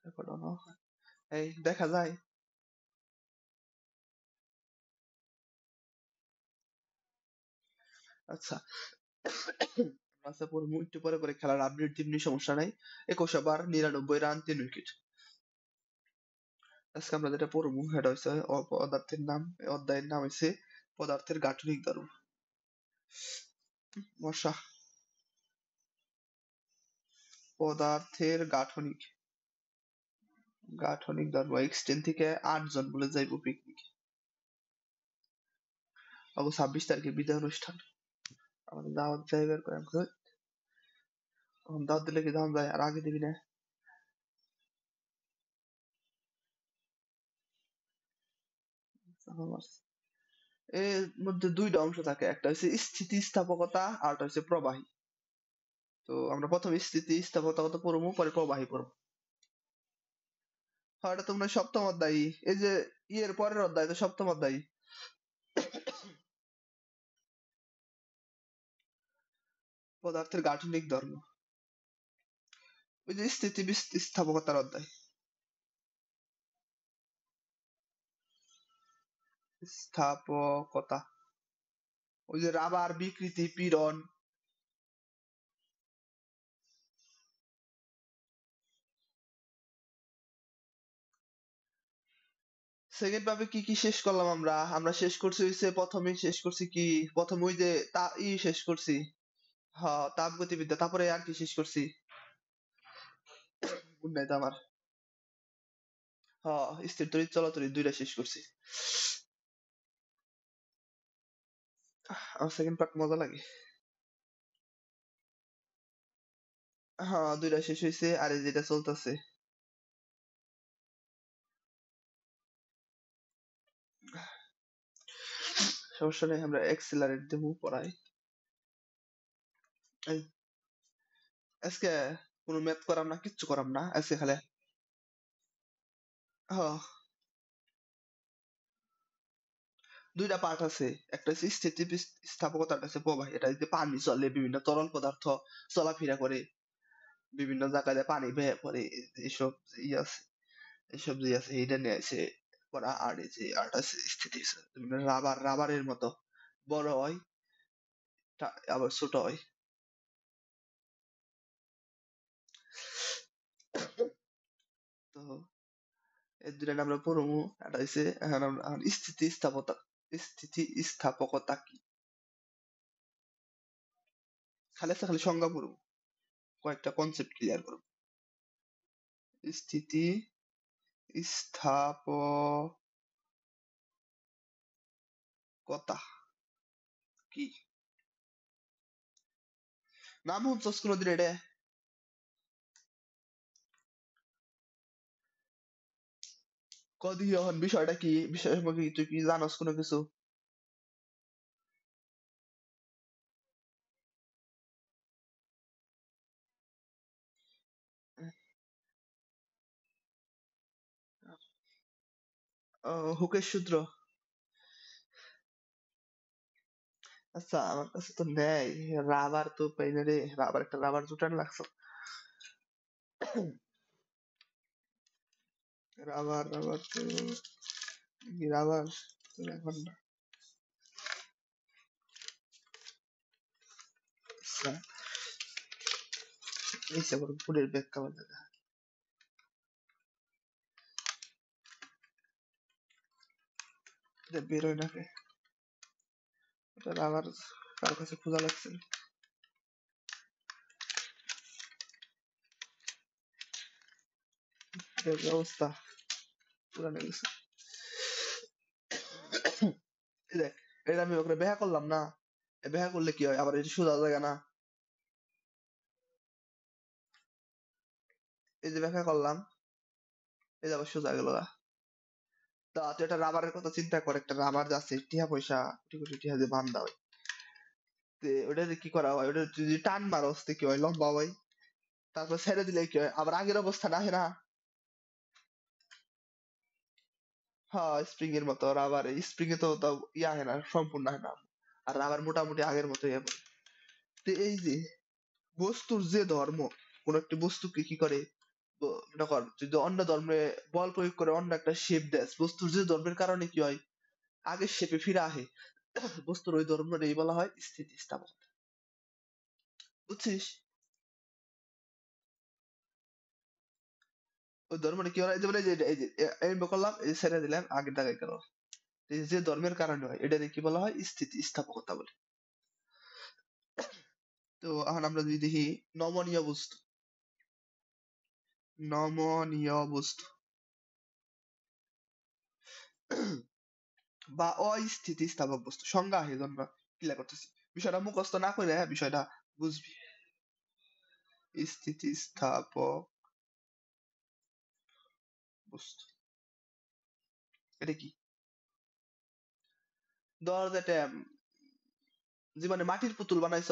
এখনো এই দেখা যায়। আচ্ছা, আচ্ছা পড়বো একটু পরে পরে, খেলার আপডেট দিবনি, সমস্যা নাই। 21 ওভার 99 রান 3 উইকেট। আজকে আমরা যেটা পড়বো সেটা হচ্ছে পদার্থের নাম। অধ্যায়ের নাম হচ্ছে পদার্থের গাঠনিক ধর্ম। মশা, পদার্থের গাঠনিক গাঠনিক ধর্ম। এক্সটেন থেকে 8 জন বলে যাইবো পিকনিক। 26 তারিখে বিদায় অনুষ্ঠান। আমাদের দাওয়াত যাইবার করে দাওয়াত দিলে কি দাম যায়, আর আগে দিবি না? এর মধ্যে দুইটা অংশ থাকে, একটা হচ্ছে স্থিতিস্থাপকতা আর একটা হচ্ছে প্রবাহী। তো আমরা প্রথমে স্থিতিস্থাপকতা পড়বো, পরে প্রবাহী পড়বো। হ্যাঁ, এটা তোমরা সপ্তম অধ্যায়, এই যে ইয়ের পরের অধ্যায় তো সপ্তম অধ্যায়। পদার্থের গাঠনিক ধর্ম, ওই যে স্থিতিস্থাপকতার অধ্যায়। স্থাপকতা, ওই যে রাবার, বিকৃতি, পীড়ন। সেকেন্ড ভাবে কি কি শেষ করলাম আমরা? আমরা শেষ করছি হইছে, প্রথমে শেষ করছি কি, প্রথমে ওই যে শেষ করছি। হ্যাঁ, তাপগতিবিদ্যা। তারপরে আর কি শেষ করছি? মনে নাই তো আমার। হ্যাঁ, স্থির তড়িৎ, চল তড়িৎ, দুইটা শেষ করছি। আমার সেকেন্ড পার্ট মজা লাগে। হ্যাঁ, দুইটা শেষ হয়েছে, আর এই যেটা চলতেছে। সমস্যা নেই, আমরা এক্সেলারেট দেবো পড়াই। এই, আজকে কোনো ম্যাথ করাম না, কিচ্ছু করাম না আজকে খালি। হ্যাঁ, দুইটা পার্ট আছে, একটা হচ্ছে স্থিতিস্থাপকতা, একটা হচ্ছে প্রবাহ। এটা যদি পানি চলে, বিভিন্ন তরল পদার্থ চলাফেরা করে, বিভিন্ন জায়গায় পানি বেয়ে পড়ে, এসব ই আছে, এসব যে আছে এইটা নিয়ে আছে পড়া। আর এই যে আর্ট আছে স্থিতি, রাবারের মতো বড় হয়, আবার ছোট হয়। তো এই দুইটা নিয়ে আমরা পড়বো। একটা হচ্ছে এখন এখন স্থিতিস্থাপকতা কি, খালি আছে খালি সংজ্ঞা পড়বো, কয়েকটা কনসেপ্ট ক্লিয়ার করবো। স্থিতি স্থাপকতা কি, নাম শুনছস কোনোদিন এটা? কদি এখন বিষয়টা কি, বিষয় সম্পর্কে তুই কি জানোস কোনো কিছু? হুকের সূত্র। আচ্ছা, আমার কাছে তো নেই, রাবার তো পাই না রে, রাবার একটা রাবার জুটান লাগছে। রাবার রাবার তো রাবার তো এখন না। আচ্ছা, এই সে আবার ফুলের ব্যাখ্যা বলে না। এটা বেরোয় না কে, এটা রাবার কার কাছে খোঁজা লাগছে। এটার অবস্থা পুরানো গেছে। এই দেখ, এটা আমি ওখানে ব্যাখ্যা করলাম না, ব্যাখ্যা করলে কি হয়, আবার এটা সোজা জায়গা না। এই যে ব্যাখ্যা করলাম, এই যে আবার সোজা গেল না। তা তুই একটা রাবারের কথা চিন্তা কর, একটা রাবার যাচ্ছে টিহা পয়সা, কোটি কোটি টিহা যে বান্ধা হয়, তে ওটা যে কি করা হয়, ওটা তুই যদি টান মারস তো কি হয়, লম্বা হয়। তারপর ছেড়ে দিলে কি হয়, আবার আগের অবস্থা না, না? হ্যাঁ, স্প্রিং এর মতো রাবার, স্প্রিং এ তো তাও ইয়া হয় না, সম্পূর্ণ হয় না। আর রাবার মোটামুটি আগের মতো ইয়ে করে। তো এই যে বস্তুর যে ধর্ম, কোন একটা বস্তুকে কি করে মনে কর যদি অন্য ধর্মে বল প্রয়োগ করে অন্য একটা শেপ দেস, বস্তুর যে ধর্মের কারণে কি হয় আগের শেপে ফিরে আহে, বস্তুর ওই ধর্মটাই বলা হয় স্থিতিস্থাপকতা। বুঝছিস? ওই ধর্মটা কি হয়, যেমন এই যে এরকম করলাম, এই যে ছেড়ে দিলাম, আগের দাগায় গেল। এই যে ধর্মের কারণে হয় এটাকে কি বলা হয় স্থিতিস্থাপকতা বলে। তো এখন আমরা যদি দেখি নমনীয় বস্তু, নমনীয় বস্তু বা অস্থিতিস্থাপক বস্তু সংজ্ঞা এই জন্য ক্লিয়ার করতেছি, বিষয়টা মুখস্থ না করে বিষয়টা বুঝবি। স্থিতিস্থাপক বস্তু এটা কি? ধর যেটা জীবনে মাটির পুতুল বানাইছ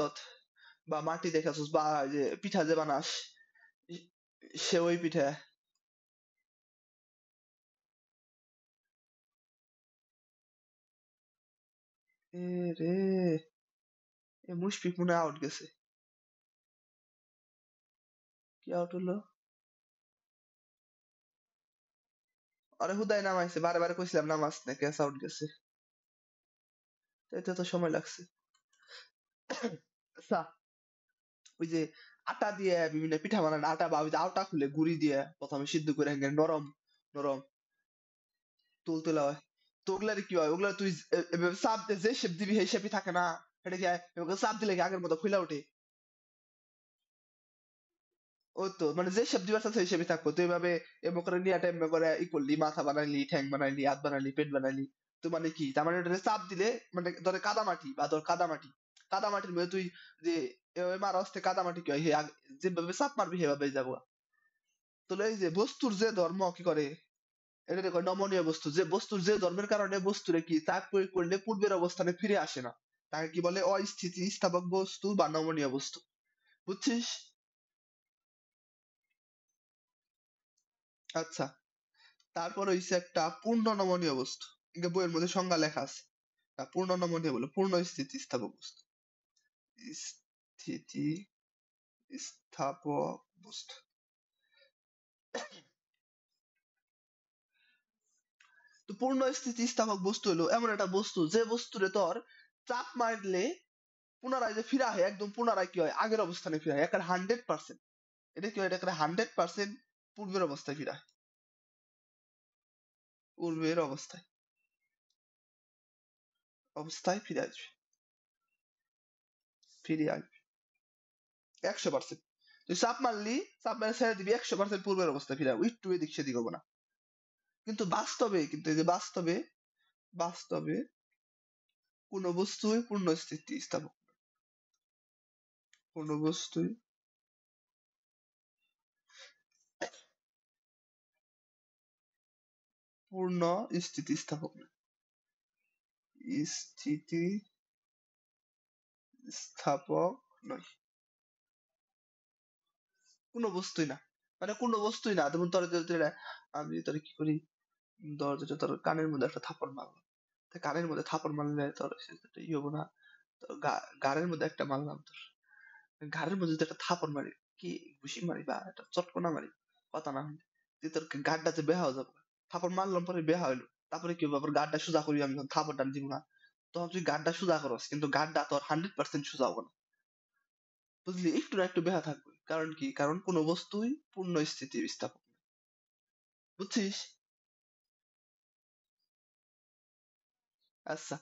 বা মাটি দেখাছস বা যে পিঠা যে বানাস, সে ওই পিঠা। এ রে, এ মুশফিক মনে আউট গেছে। কি আউট হলো? আরে হুদাই নামাইছে, বারে বারে কইছিলাম নামাজ না, ক্যাচ আউট গেছে। এতে তো সময় লাগছে। আচ্ছা, ওই যে আটা দিয়ে বিভিন্ন পিঠা বানান, আটা বা ওই যে আটা খুলে গুড়ি দিয়ে প্রথমে সিদ্ধ করে নরম নরম তুলতুলা হয়। তো ওগুলার কি হয়, ওগুলা তুই এভাবে চাপ দিয়ে যে শেপ দিবি সেই শেপই থাকে না, এটা কি এভাবে চাপ দিলে কি আগের মতো ফুলা ওঠে? ওই তো মানে যে শেপ দিবার চাচ্ছ সেই শেপই থাকবো। তুই এভাবে এমন করে নিয়ে এমন করে ই করলি, মাথা বানাইলি, ঠ্যাং বানাইলি, হাত বানাইলি, পেট বানাইলি, তো মানে কি তার মানে ওটাতে চাপ দিলে, মানে ধরে কাদামাটি বা ধর কাদামাটি, কাদামাটির মধ্যে তুই যে এভাবে মারা হচ্ছে, কাদামাটি কি হয়, যেভাবে চাপ মারবি সেভাবে যাবো। তো এই যে বস্তুর যে ধর্ম কি করে, এটা কয় নমনীয় বস্তু, যে বস্তুর যে ধর্মের কারণে বস্তুরে কি চাপ প্রয়োগ করলে পূর্বের অবস্থানে ফিরে আসে না, তাকে কি বলে অস্থিতিস্থাপক বস্তু বা নমনীয় বস্তু। বুঝছিস? আচ্ছা, তারপর হইছে একটা পূর্ণ নমনীয় বস্তু, এটা বইয়ের মধ্যে সংজ্ঞা লেখা আছে। পূর্ণ নমনীয় বলে পূর্ণ স্থিতিস্থাপক বস্তু, স্থিতিস্থাপক বস্তু। তো পূর্ণ স্থিতিস্থাপক বস্তু হলো এমন একটা বস্তু যে বস্তুরে তোর চাপ মারলে পুনরায় যে ফিরা হয়, একদম পুনরায় কি হয় আগের অবস্থানে ফিরা হয়, একটা 100%। এটা কি হয়, এটা একটা 100% পূর্বের অবস্থায় ফিরা হয়, পূর্বের অবস্থায় ফিরে আসবে, ফিরে আসবে 100%। তুই চাপ মারলি, চাপ মারে ছেড়ে দিবি, 100% পূর্বের অবস্থায় ফিরে আসবে, একটু এদিক সেদিক হবো না। কিন্তু বাস্তবে, কিন্তু এই যে বাস্তবে, বাস্তবে কোন বস্তুই পূর্ণ স্থিতিস্থাপক, কোন বস্তুই পূর্ণ স্থিতিস্থাপক না, স্থিতিস্থাপক নয়, কোনো বস্তুই না, মানে কোনো বস্তুই না। যেমন তোর আমি তোর কি করি, ধর যেটা তোর কানের মধ্যে একটা থাপড় মারলাম, তো কানের মধ্যে থাপড় মারলে তোর সেটা ই হবো না, তো গাড়ের মধ্যে একটা মারলাম, তোর ঘাড়ের মধ্যে যদি একটা থাপড় মারি, কি ঘুষি মারি বা একটা চটকনা মারি, কথা না হইলে তুই তোর গাড়টা যে বেহা হয়ে যাবে, থাপড় মারলাম পরে বেহা হইলো, তারপরে কি হবে, আবার গাড়টা সোজা করি আমি যখন থাপড় টান দিব না, তখন তুই গাড়টা সোজা করস, কিন্তু গাড়টা তোর 100% সোজা হবে না, বুঝলি, একটু না একটু বেহা থাকবে। কারণ কি, কারণ কোনো বস্তুই পূর্ণ স্থিতি স্থাপক না। বুঝছিস? আচ্ছা,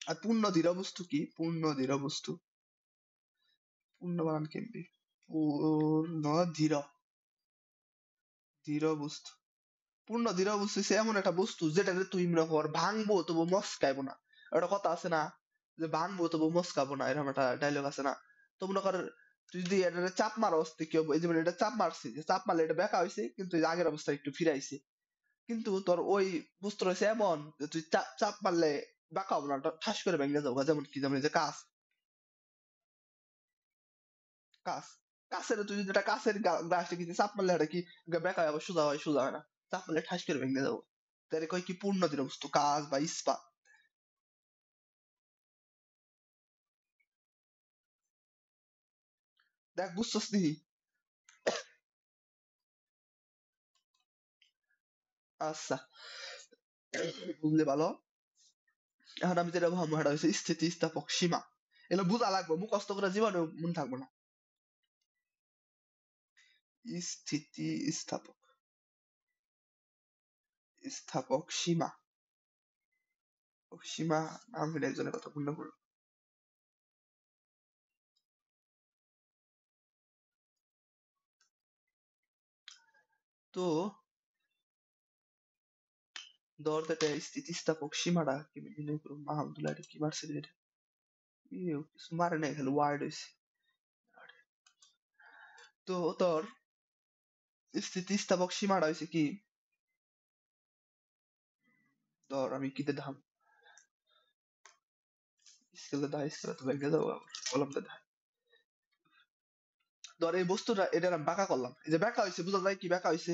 আর পূর্ণ দৃঢ় বস্তু কি? পূর্ণ দৃঢ় বস্তু, পূর্ণ বানান কেমবে, পূর্ণ দৃঢ়, দৃঢ় বস্তু, পূর্ণ দৃঢ় বস্তু হচ্ছে এমন একটা বস্তু যেটাকে তুই মনে কর ভাঙবো তবু মস্কাইবো না। একটা কথা আছে না, যে ভাঙবো তবু মস্কাবো না, এরকম একটা ডায়লগ আছে না? তো মনে কর তুই যদি এটা চাপ মারো অস্তে কি হবে, এই যে মানে এটা চাপ মারছি, যে চাপ মারলে এটা বেঁকা হয়েছে কিন্তু এই যে আগের অবস্থায় একটু ফিরাইছে, কিন্তু তোর ওই বস্তু রয়েছে এমন যে তুই চাপ চাপ মারলে বাঁকা হবে না, ওটা ঠাস করে ভেঙে যাবো। যেমন কি, যেমন এই যে কাঁচ, কাঁচ, কাঁচের তুই যদি একটা কাঁচের গ্লাসে কিছু চাপ মারলে এটা কি বেঁকা হয়, আবার সোজা হয়? সোজা হয় না, চাপ মারলে ঠাস করে ভেঙে যাবো। তাহলে কয় কি পূর্ণ দৃঢ় বস্তু, কাঁচ বা ইস্পাত। দেখ বুঝছস নি? আচ্ছা, বুঝলে ভালো। এখন আমি যেটা ভাববো সেটা হচ্ছে স্থিতিস্থাপক সীমা। এগুলো বুঝা লাগবে, মুখস্থ করে জীবনে মনে থাকবো না। স্থিতিস্থাপক স্থাপক সীমা। সীমা নাম হলে একজনের কথা মনে করলো। তো ধর এটা স্থিতিস্থাপক সীমাটা কি নির্ণয় করবো? মাহমুদুল্লাহ এটা কি মারছে রে এটা? কিছু মারে নাই, খালি ওয়ার্ড হয়েছে। তো তোর স্থিতিস্থাপক সীমাটা হয়েছে কি, ধর আমি কি ধাম স্কেলে দা স্কেলে তো ভেঙে যাবো আবার, কলমটা দা। ধর এই বস্তুটা এটা আমি বাঁকা করলাম, এই যে বাঁকা হয়েছে, বুঝা যায় কি বাঁকা হয়েছে?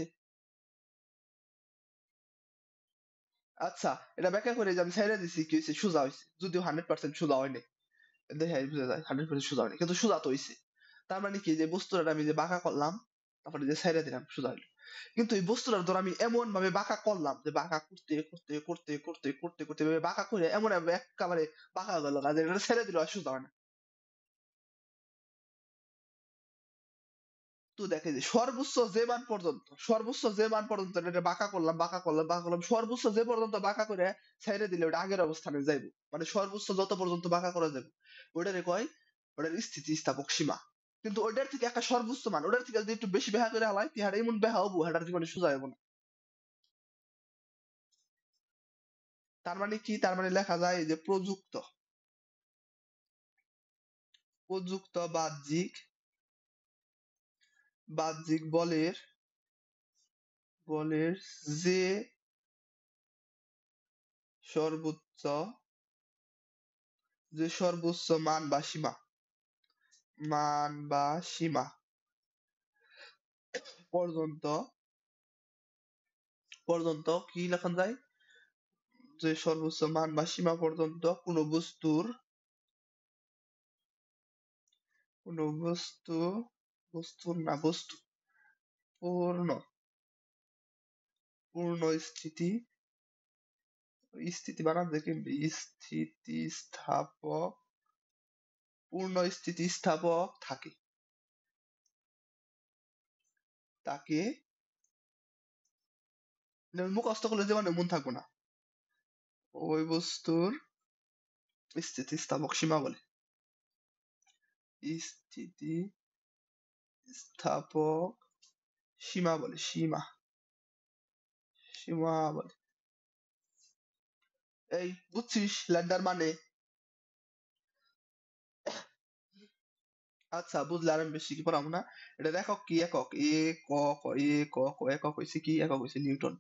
আচ্ছা, এটা ব্যাখ্যা করে যে আমি ছেড়ে দিছি কি হয়েছে, সোজা হয়েছে, যদিও 100% সোজা হয়নি। দেখে বুঝা যায় 100% সোজা হয়নি, কিন্তু সোজা তো হয়েছে। তার মানে কি, যে বস্তুটা আমি যে বাঁকা করলাম, তারপরে যে ছেড়ে দিলাম, সোজা হইলো। কিন্তু এই বস্তুটা ধর আমি এমন ভাবে বাঁকা করলাম, যে বাঁকা করতে করতে করতে করতে করতে করতে এভাবে বাঁকা করে এমন ভাবে একেবারে বাঁকা গেল না যে এটা ছেড়ে দিল আর সোজা হয় না। তো দেখে যে সর্বোচ্চ যে মান পর্যন্ত, সর্বোচ্চ যে মান পর্যন্ত এটা বাঁকা করলাম বাঁকা করলাম বাঁকা করলাম, সর্বোচ্চ যে পর্যন্ত বাঁকা করে ছেড়ে দিলে ওটা আগের অবস্থানে যাইব। মানে সর্বোচ্চ যত পর্যন্ত বাঁকা করা যাবে ওটারে কয়, ওটার স্থিতিস্থাপক সীমা। কিন্তু ওটার থেকে একটা সর্বোচ্চ মান, ওটার থেকে যদি একটু বেশি ব্যাহা করে হালাই তিহার এমন ব্যাহা হবো হাটার জীবনে সোজা হবো না। তার মানে কি, তার মানে লেখা যায় যে প্রযুক্ত, প্রযুক্ত বাহ্যিক, বাহ্যিক বলের, বলের যে সর্বোচ্চ, যে সর্বোচ্চ মান বা সীমা, মান বা সীমা পর্যন্ত, পর্যন্ত কি লেখা যায়, যে সর্বোচ্চ মান বা সীমা পর্যন্ত কোন বস্তুর, কোন বস্তু, বস্তুর না বস্তু পূর্ণ, পূর্ণ স্থিতি, স্থিতি বানান দেখে, স্থিতিস্থাপক, পূর্ণ স্থিতিস্থাপক থাকে, তাকে মুখস্থ করলে যে মানে মন থাকবো না, ওই বস্তুর স্থিতিস্থাপক সীমা বলে, স্থিতিস্থাপক সীমা বলে, সীমা, সীমা বলে। এই বুঝছিস ল্যান্ডার মানে? আচ্ছা বুঝলে, আর আমি বেশি কি পড়াবো না। এটা একক কি, একক এ ক ক এ ক ক, একক হয়েছে কি, একক হয়েছে নিউটন।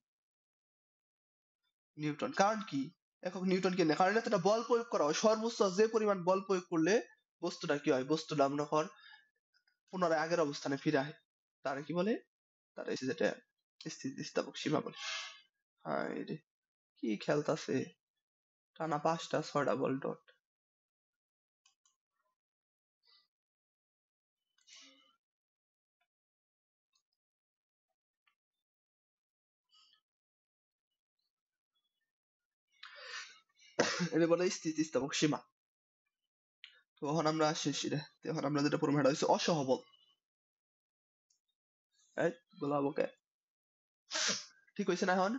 নিউটন কারণ কি, একক নিউটন কেন, কারণ এটা একটা বল প্রয়োগ করা হয়, সর্বোচ্চ যে পরিমাণ বল প্রয়োগ করলে বস্তুটা কি হয়, বস্তুটা মনে কর পুনরায় আগের অবস্থানে ফিরে আসে, তারা কি বলে, তারা এসে যেটা স্থিতিস্থাপক সীমা বলে। হায় রে, কি খেলতাছে, টানা 5টা 6টা বল ডট। এটা বলে স্থিতিস্থাপক সীমা। তো এখন আমরা আসি রে, তো এখন আমরা যেটা পড়বো সেটা হচ্ছে অসহবল। এই বলাবো কে, ঠিক হয়েছে না এখন?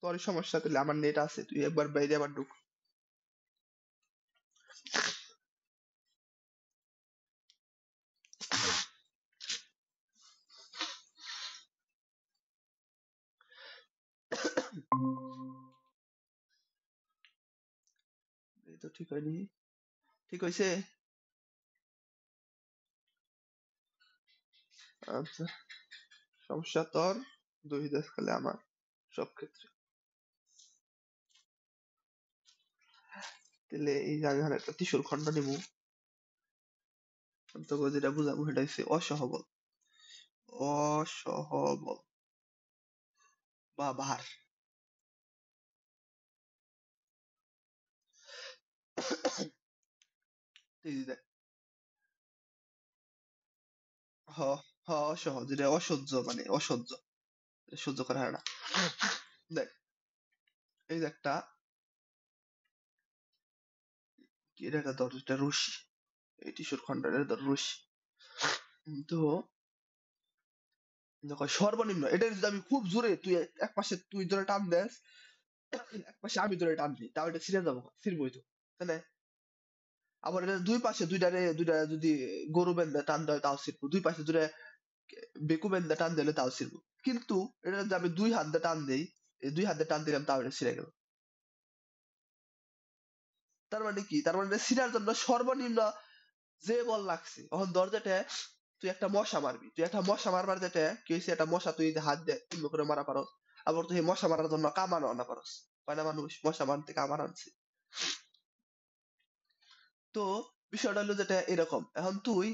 তোর সমস্যা, তাহলে আমার নেট আছে, তুই একবার বাইরে আবার ঢুক। এই তো ঠিক হয়নি, ঠিক হয়েছে। আচ্ছা, সমস্যা তোর, দুই দেশ খালে আমার, সব ক্ষেত্রে। তাহলে এই যে আমি এখানে একটা ত্রিশূল খণ্ড নিব, তোকে যেটা বুঝাবো সেটা হচ্ছে অসহবল, অসহবল বা ভার। এই যে দেখ, হ হ অসহজ, যেটা অসহ্য, মানে অসহ্য, এটা সহ্য করা হয় না। দেখ, এই যে একটা, এটা ধর, এটা রশি, এই টিস্যুর খন্ড, এটা ধর রশি। তো দেখো সর্বনিম্ন, এটা যদি আমি খুব জোরে, তুই এক পাশে তুই ধরে টান দেস, এক পাশে আমি ধরে টান দিই, তাও এটা ছিঁড়ে যাবো, ছিঁড়বই তো, তাই না? আবার এটা দুই পাশে দুইটা যদি গরু বেঁধে টান দেয় তাও ছিড়বো, দুই পাশে দুইটা বেকু বেঁধে টান দিলে তাও ছিড়বো। কিন্তু এটা যদি আমি দুই হাত দিয়ে টান দিই, এই দুই হাত দিয়ে টান দিলাম, তাও এটা ছিঁড়ে গেল। তার মানে কি? তার মানে এটা ছিঁড়ার জন্য সর্বনিম্ন যে বল লাগছে। এখন ধর যেটা, তুই একটা মশা মারবি, তুই একটা মশা মারবার যেটা কি হয়েছে, একটা মশা তুই যে হাত দিয়ে তিন করে মারা পারস, আবার তুই এই মশা মারার জন্য কামানো আনা পারস, হয় না? মানুষ মশা মারতে কামান আনছে। তো বিষয়টা হলো যেটা এরকম, এখন তুই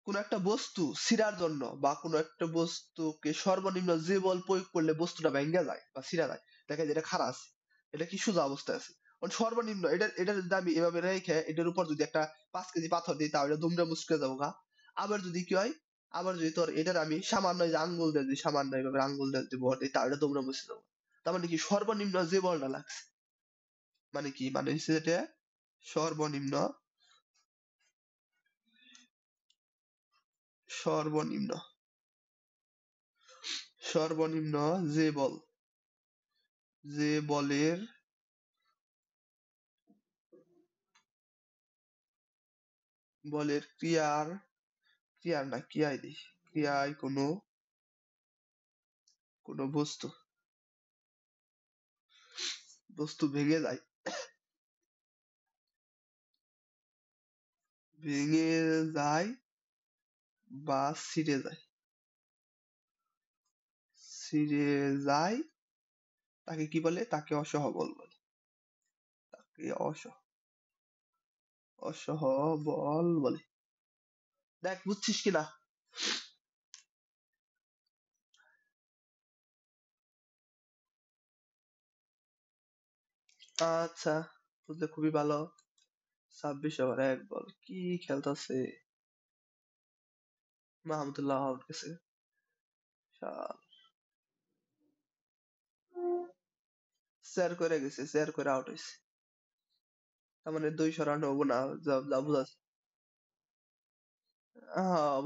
কোন একটা বস্তু ছিঁড়ার জন্য, বা কোন একটা বস্তুকে সর্বনিম্ন যে বল প্রয়োগ করলে বস্তুটা ভেঙে যায় বা ছিঁড়া যায়, দেখা যায় এটা খাড়া আছে, এটা কি সোজা অবস্থায় আছে, কারণ সর্বনিম্ন এটা যদি আমি এভাবে রেখে এটার উপর যদি একটা 5 কেজি পাথর দিই, তাহলে দুমড়ে মুচকে যাবো গা। আবার যদি কি হয়, আবার যদি তোর এটার আমি সামান্য এই যে আঙ্গুল দিয়ে দিই, সামান্য এইভাবে আঙ্গুল দিয়ে দিব, তাহলে দুমড়ে মুচকে যাবো। তার মানে কি? সর্বনিম্ন যে বলটা লাগছে, মানে কি, মানে হচ্ছে এটা সর্বনিম্ন, সর্বনিম্ন সর্বনিম্ন যে বল, যে বলের, বলের ক্রিয়ার না, ক্রিয়ায় দিই, ক্রিয়ায় কোনো বস্তু বস্তু ভেঙে যায়, ভেঙে যায় বা ছিঁড়ে যায়, ছিঁড়ে যায়, তাকে কি বলে? তাকে অসহবল বলে, তাকে অসহবল বলে। দেখ বুঝছিস কিনা? আচ্ছা, বুঝলে খুবই ভালো। 26 ওভারে 1 বল, কি খেলতেছে মাহমুদুল্লাহ, আউট গেছে। স্যার করে গেছে, স্যার করে আউট হয়েছে, তার মানে 200 রান হবো না, যা যা বুঝা।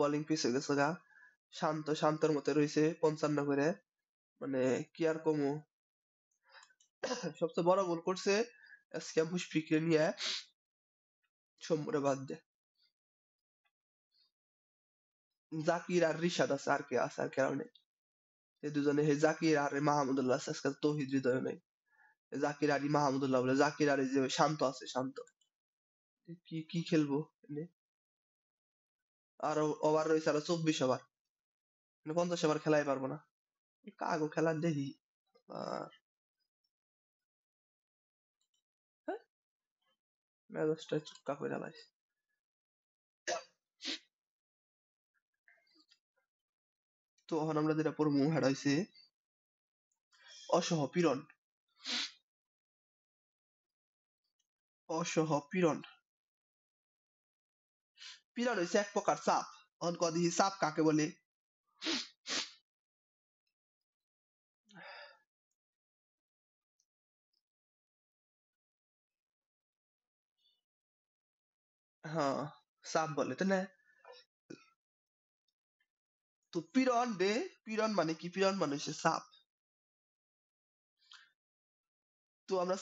বোলিং পিছ হয়ে গেছে গা। শান্তর মতো রয়েছে 55 করে, মানে কি আর কমু। সবচেয়ে বড় গোল করছে আজকে মুশফিককে নিয়ে, সম্মুরে বাদ দে। জাকির আর রিশাদ আছে, আর কে আছে? আর কেউ নেই। এই দুজনে, হে জাকির আর এই মাহমুদুল্লাহ আছে, আজকে তৌহিদ হৃদয় নেই। জাকির আর মাহমুদুল্লাহ বলে, জাকির আর এই যে শান্ত আছে, শান্ত। কি কি খেলবো এনে? আর ওভার রয়েছে আরো 24 ওভার, মানে 50 ওভার খেলাই পারবো না। কাগো খেলা দেখি। আর হ্যাঁ, মেজাজটা চুক্কা করে লাইছে। তো এখন আমরা যেটা পড়বো হেটা হইছে অসহপীড়ন। অসহপীড়ন, পীড়ন হইছে এক প্রকার চাপ। এখন ক দেখি চাপ কাকে বলে? হ্যাঁ, চাপ বলে, তাই না? তো পীড়ন রে, পীড়ন মানে কি? পীড়ন মানে হচ্ছে চাপ। তো আমরা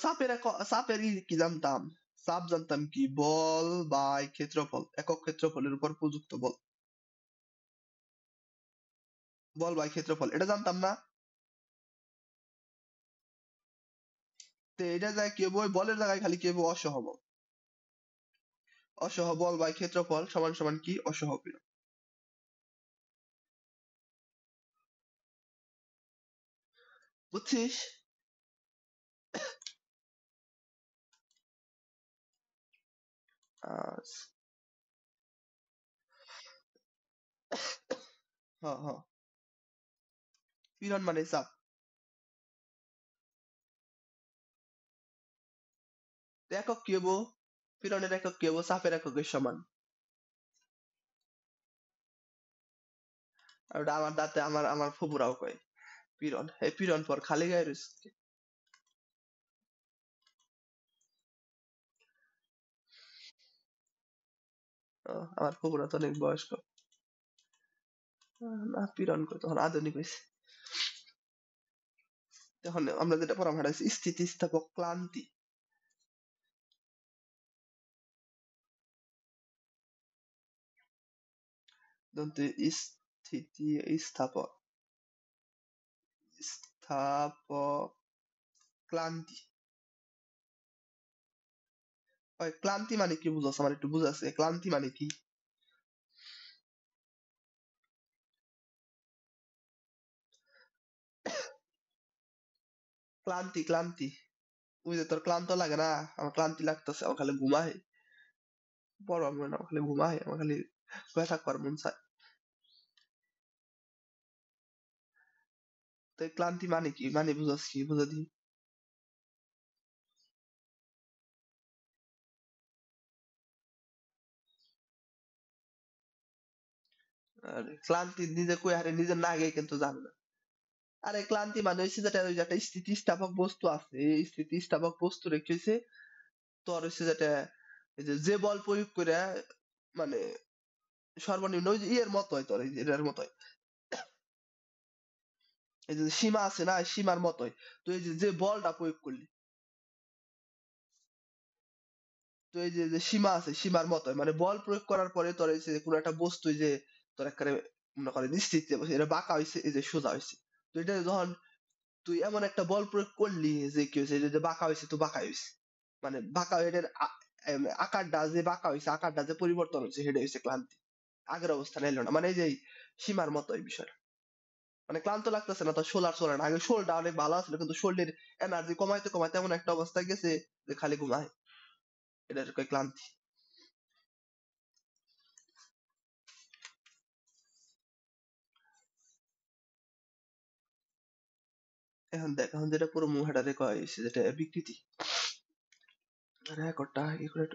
চাপের কি জানতাম? চাপ জানতাম কি? বল বাই ক্ষেত্রফল, একক ক্ষেত্রফলের উপর প্রযুক্ত বল। বল বাই ক্ষেত্রফল, এটা জানতাম না? তো এটা যায় কি হইব? ওই বলের জায়গায় খালি কি হইব? অসহবল। অসহবল বাই ক্ষেত্রফল সমান সমান কি? অসহপীড়ন। বুঝছিস? আচ্ছা, হ্যাঁ হ্যাঁ, পীড়ন মানে চাপ। তো একক কি হবো? পীড়নের একক কি হবো? চাপের এককের সমান। আর ওটা আমার দাঁতে আমার আমার ফুপুরাও কয় পিরন, এই পিরন পর খালি গায়ে রয়েছে। আমার ফুপুরা তো অনেক বয়স্ক। না পিরন কয় তখন আধুনিক হয়েছে। তখন আমরা যেটা পড়াম সেটা হচ্ছে স্থিতিস্থাপক ক্লান্তি। দন্তে স্থিতি স্থাপক স্থাপক ক্লান্তি। ওই ক্লান্তি মানে কি বুঝাস, আমার একটু বুঝাচ্ছে ক্লান্তি মানে কি? ক্লান্তি ক্লান্তি ওই যে তোর ক্লান্ত লাগে না, আমার ক্লান্তি লাগতেছে, আমার খালি ঘুমায়, বড় মনে না, আমার খালি ঘুমায়, আমার খালি শুয়ে থাকবার মন চায়। তো এই ক্লান্তি মানে কি, মানে বুঝাস কি, বুঝা দি। আরে ক্লান্তি নিজে কই হারে নিজের না আগে কিন্তু জানে না। আরে ক্লান্তি মানে হচ্ছে যেটা ওই যে একটা স্থিতিস্থাপক বস্তু আছে, এই স্থিতিস্থাপক বস্তু রেখে হচ্ছে তোর হচ্ছে যেটা এই যে যে বল প্রয়োগ করে মানে সর্বনিম্ন ওই যে ইয়ের মতোই তোর এই যে এটার মতোই, এই যে সীমা আছে না সীমার মতোই। তো এই যে যে বলটা প্রয়োগ করলি, তো এই যে যে সীমা আছে সীমার মতোই, মানে বল প্রয়োগ করার পরে তোর এই যে কোনো একটা বস্তু যে তোর একটা মনে করে নিশ্চিত যে এটা বাঁকা হয়েছে এই যে সোজা হয়েছে, তো এটা যখন তুই এমন একটা বল প্রয়োগ করলি যে কি হয়েছে, এটা যে বাঁকা হয়েছে তো বাঁকা হয়েছে, মানে বাঁকা এটার আকারটা যে বাঁকা হয়েছে, আকারটা যে পরিবর্তন হয়েছে সেটা হচ্ছে ক্লান্তি। আগের অবস্থানে এলো না, মানে এই যে সীমার মতো এই বিষয়টা। মানে ক্লান্ত লাগতেছে না, তোর শোলার চলে না, আগে শোলটা অনেক ভালো আছিল কিন্তু শরীরের এনার্জি কমাইতে কমাইতে এমন একটা অবস্থায় গেছে যে খালি ঘুমায়, এটা কয় ক্লান্তি। এখন দেখ, এখন যেটা পুরো মুহাটারে কয় হইছে যেটা বিকৃতি, রেকর্ডটা কি করে